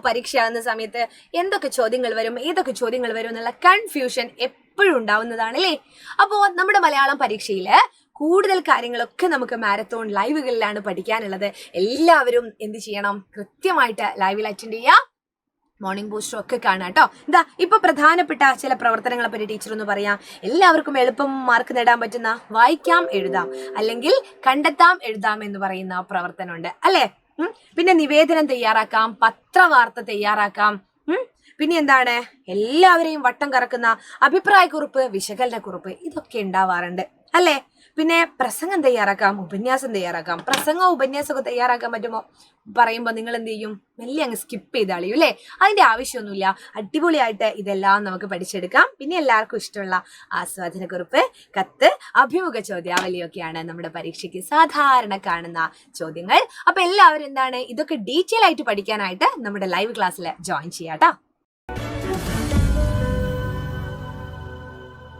പരീക്ഷയാകുന്ന സമയത്ത് എന്തൊക്കെ ചോദ്യങ്ങൾ വരും, ഏതൊക്കെ ചോദ്യങ്ങൾ വരും എന്നുള്ള കൺഫ്യൂഷൻ എപ്പോഴും ഉണ്ടാവുന്നതാണ് അല്ലേ. അപ്പോൾ നമ്മുടെ മലയാളം പരീക്ഷയിൽ കൂടുതൽ കാര്യങ്ങളൊക്കെ നമുക്ക് മാരത്തോൺ ലൈവുകളിലാണ് പഠിക്കാനുള്ളത്. എല്ലാവരും എന്ത് ചെയ്യണം, കൃത്യമായിട്ട് ലൈവിൽ അറ്റൻഡ് ചെയ്യുക, മോർണിംഗ് ബൂസ്റ്റർ ഒക്കെ കാണാം കേട്ടോ. എന്താ ഇപ്പൊ പ്രധാനപ്പെട്ട ചില പ്രവർത്തനങ്ങളെ പറ്റി ടീച്ചർ ഒന്ന് പറയാം. എല്ലാവർക്കും എളുപ്പം മാർക്ക് നേടാൻ പറ്റുന്ന വായിക്കാം എഴുതാം അല്ലെങ്കിൽ കണ്ടെത്താം എഴുതാം എന്ന് പറയുന്ന പ്രവർത്തനമുണ്ട് അല്ലേ. പിന്നെ നിവേദനം തയ്യാറാക്കാം, പത്രവാർത്ത തയ്യാറാക്കാം. പിന്നെ എന്താണ്, എല്ലാവരെയും വട്ടം കറക്കുന്ന അഭിപ്രായക്കുറിപ്പ്, വിശകലനക്കുറിപ്പ്, ഇതൊക്കെ ഉണ്ടാവാറുണ്ട് അല്ലേ. പിന്നെ പ്രസംഗം തയ്യാറാക്കാം, ഉപന്യാസം തയ്യാറാക്കാം. പ്രസംഗവും ഉപന്യാസമൊക്കെ തയ്യാറാക്കാൻ പറ്റുമോ പറയുമ്പോൾ നിങ്ങൾ എന്ത് ചെയ്യും, മെല്ലെ അങ്ങ് സ്കിപ്പ് ചെയ്ത് കളയും അല്ലേ. അതിന്റെ ആവശ്യമൊന്നുമില്ല. അടിപൊളിയായിട്ട് ഇതെല്ലാം നമുക്ക് പഠിച്ചെടുക്കാം. പിന്നെ എല്ലാവർക്കും ഇഷ്ടമുള്ള ആസ്വാദനക്കുറിപ്പ്, കത്ത്, അഭിമുഖ ചോദ്യാവലിയൊക്കെയാണ് നമ്മുടെ പരീക്ഷയ്ക്ക് സാധാരണ കാണുന്ന ചോദ്യങ്ങൾ. അപ്പൊ എല്ലാവരും എന്താണ്, ഇതൊക്കെ ഡീറ്റെയിൽ ആയിട്ട് പഠിക്കാനായിട്ട് നമ്മുടെ ലൈവ് ക്ലാസ്സിൽ ജോയിൻ ചെയ്യാം കേട്ടോ.